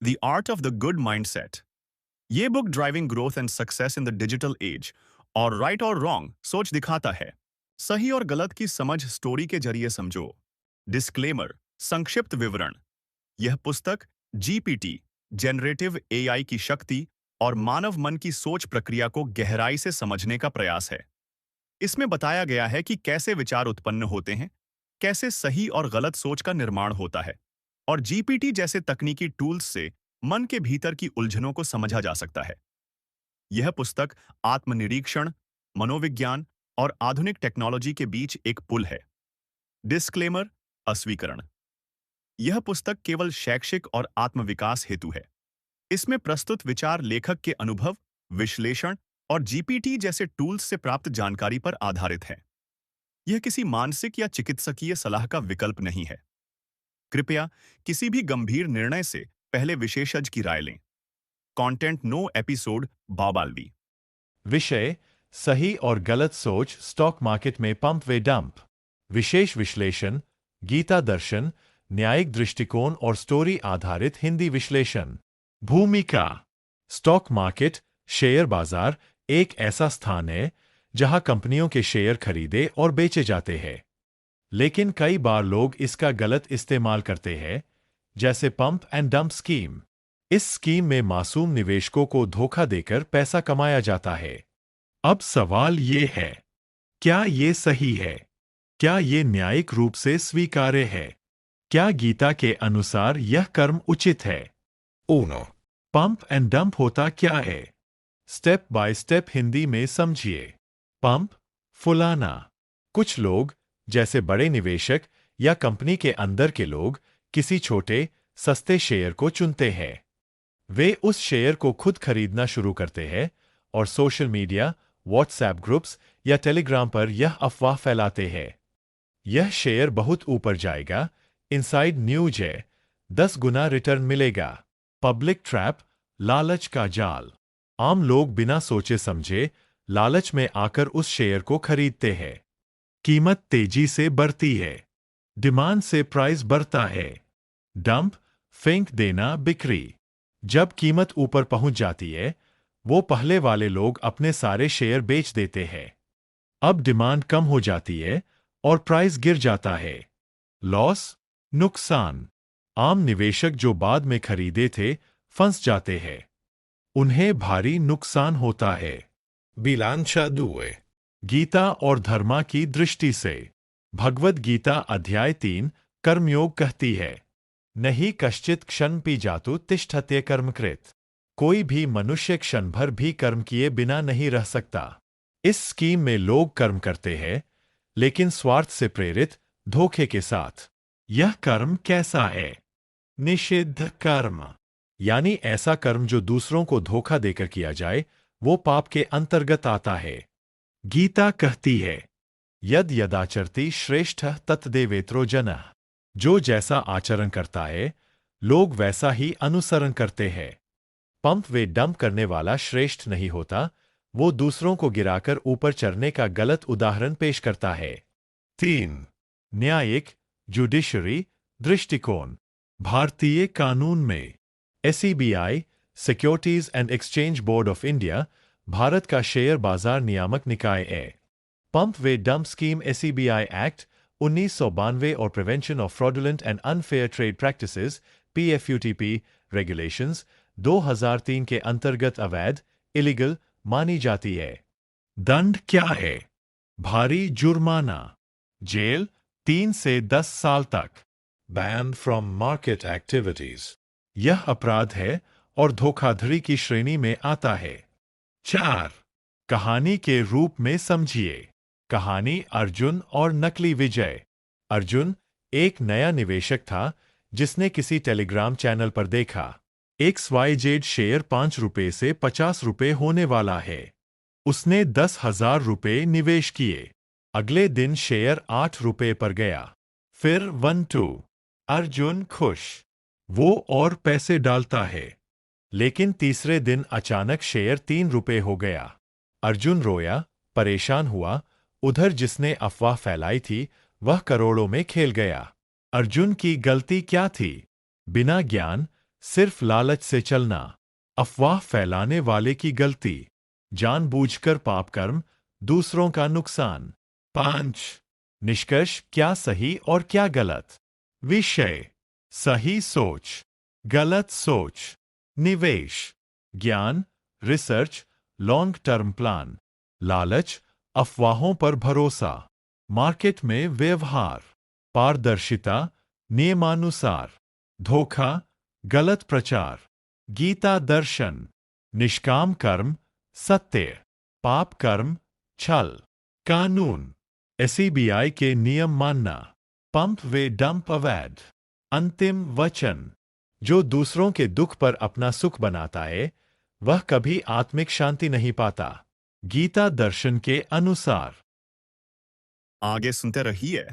The art of the good mindset. ये book driving growth and success in the digital age और right और wrong सोच दिखाता है। सही और गलत की समझ स्टोरी के जरिए समझो। डिस्क्लेमर, संक्षिप्त विवरण। यह पुस्तक जीपीटी, जनरेटिव एआई की शक्ति और मानव मन की सोच प्रक्रिया को गहराई से समझने का प्रयास है। इसमें बताया गया है कि कैसे विचार उत्पन्न होते हैं, कैसे सही और गलत सोच का निर्माण होता है, और जीपीटी जैसे तकनीकी टूल्स से मन के भीतर की उलझनों को समझा जा सकता है। यह पुस्तक आत्मनिरीक्षण, मनोविज्ञान और आधुनिक टेक्नोलॉजी के बीच एक पुल है। डिस्क्लेमर, अस्वीकरण। यह पुस्तक केवल शैक्षिक और आत्मविकास हेतु है। इसमें प्रस्तुत विचार लेखक के अनुभव, विश्लेषण और जीपीटी जैसे टूल्स से प्राप्त जानकारी पर आधारित है। यह किसी मानसिक या चिकित्सकीय सलाह का विकल्प नहीं है। कृपया किसी भी गंभीर निर्णय से पहले विशेषज्ञ की राय लें। कंटेंट नो एपिसोड बाबालवी। विषय: सही और गलत सोच स्टॉक मार्केट में पंप व डंप। विशेष विश्लेषण: गीता दर्शन, न्यायिक दृष्टिकोण और स्टोरी आधारित हिंदी विश्लेषण। भूमिका: स्टॉक मार्केट, शेयर बाजार, एक ऐसा स्थान है जहां कंपनियों के शेयर खरीदे और बेचे जाते हैं। लेकिन कई बार लोग इसका गलत इस्तेमाल करते हैं, जैसे पंप एंड डंप स्कीम। इस स्कीम में मासूम निवेशकों को धोखा देकर पैसा कमाया जाता है। अब सवाल ये है, क्या ये सही है? क्या ये न्यायिक रूप से स्वीकार्य है? क्या गीता के अनुसार यह कर्म उचित है? Uno. पंप एंड डंप होता क्या है? स्टेप बाय स्टेप हिंदी में समझिए। पंप, फुलाना। कुछ लोग, जैसे बड़े निवेशक या कंपनी के अंदर के लोग, किसी छोटे, सस्ते शेयर को चुनते हैं। वे उस शेयर को खुद खरीदना शुरू करते हैं और सोशल मीडिया, व्हाट्सएप ग्रुप्स या टेलीग्राम पर यह अफवाह फैलाते हैं। यह शेयर बहुत ऊपर जाएगा, इनसाइड न्यूज है, 10 गुना रिटर्न मिलेगा। पब्लिक ट्रैप, लालच का जाल। आम लोग बिना सोचे समझे लालच में आकर उस शेयर को खरीदते हैं। कीमत तेजी से बढ़ती है, डिमांड से प्राइस बढ़ता है। डंप, फेंक देना, बिक्री। जब कीमत ऊपर पहुंच जाती है, वो पहले वाले लोग अपने सारे शेयर बेच देते हैं। अब डिमांड कम हो जाती है और प्राइस गिर जाता है। लॉस, नुकसान। आम निवेशक जो बाद में खरीदे थे, फंस जाते हैं। उन्हें भारी नुकसान होता है। Bilancia 2. गीता और धर्मा की दृष्टि से। भगवद गीता अध्याय 3 कर्मयोग कहती है, नहीं कश्चित क्षणपि जातु तिष्ठत्य कर्मकृत। कोई भी मनुष्य क्षण भर भी कर्म किए बिना नहीं रह सकता। इस स्कीम में लोग कर्म करते हैं, लेकिन स्वार्थ से प्रेरित, धोखे के साथ। यह कर्म कैसा है? निषिद्ध कर्म, यानी ऐसा कर्म जो दूसरों को धोखा देकर किया जाए, वो पाप के अंतर्गत आता है। गीता कहती है, यद यदाचरति श्रेष्ठः तत्देवेत्रो जनः। जो जैसा आचरण करता है, लोग वैसा ही अनुसरण करते हैं। पंप वे डंप करने वाला श्रेष्ठ नहीं होता, वो दूसरों को गिराकर ऊपर चढ़ने का गलत उदाहरण पेश करता है। 3. न्यायिक, जुडिशरी, दृष्टिकोण। भारतीय कानून में SEBI, securities and exchange board of India, Bharat का शेयर बाजार नियामक निकाय है। पंप वे डंप स्कीम SEBI एक्ट 1992 और prevention of fraudulent and unfair trade practices PFUTP regulations 2003 के अंतर्गत अवैध, इलीगल मानी जाती है। दंड क्या है? भारी जुर्माना, जेल 3 से 10 साल तक। Banned from market activities. यह अपराध है और धोखाधड़ी की श्रेणी में आता है। 4. कहानी के रूप में समझिए। कहानी अर्जुन और नकली विजय। अर्जुन एक नया निवेशक था जिसने किसी टेलीग्राम चैनल पर देखा, XYZ शेयर 5 रुपए से 50 रुपए होने वाला है। उसने 10,000 रुपए निवेश किए। अगले दिन शेयर 8 रुपए पर गया। फिर 1-2। अर्जुन खुश, वो और पैसे डालता है। लेकिन तीसरे दिन अचानक शेयर 3 रुपए हो गया। अर्जुन रोया, परेशान हुआ। उधर जिसने अफवाह फैलाई थी, वह करोड़ों में खेल गया। अर्जुन की गलती क्या थी? बिना ज्ञान, सिर्फ लालच से चलना, अफवाह फैलाने वाले की गलती, जानबूझकर पाप कर्म, दूसरों का नुकसान। 5. निष्कर्ष, क्या सही और क्या गलत। विषय: सही सोच, गलत सोच। निवेश: ज्ञान, रिसर्च, लॉन्ग टर्म प्लान। लालच, अफवाहों पर भरोसा। मार्केट में व्यवहार, पारदर्शिता, नियमानुसार। धोखा, गलत प्रचार। गीता दर्शन: निष्काम कर्म, सत्य, पाप कर्म, छल। कानून: एसईबीआई के नियम मानना, पंप वे डंप अवैध। अंतिम वचन: जो दूसरों के दुख पर अपना सुख बनाता है, वह कभी आत्मिक शांति नहीं पाता। गीता दर्शन के अनुसार। आगे सुनते रहिए।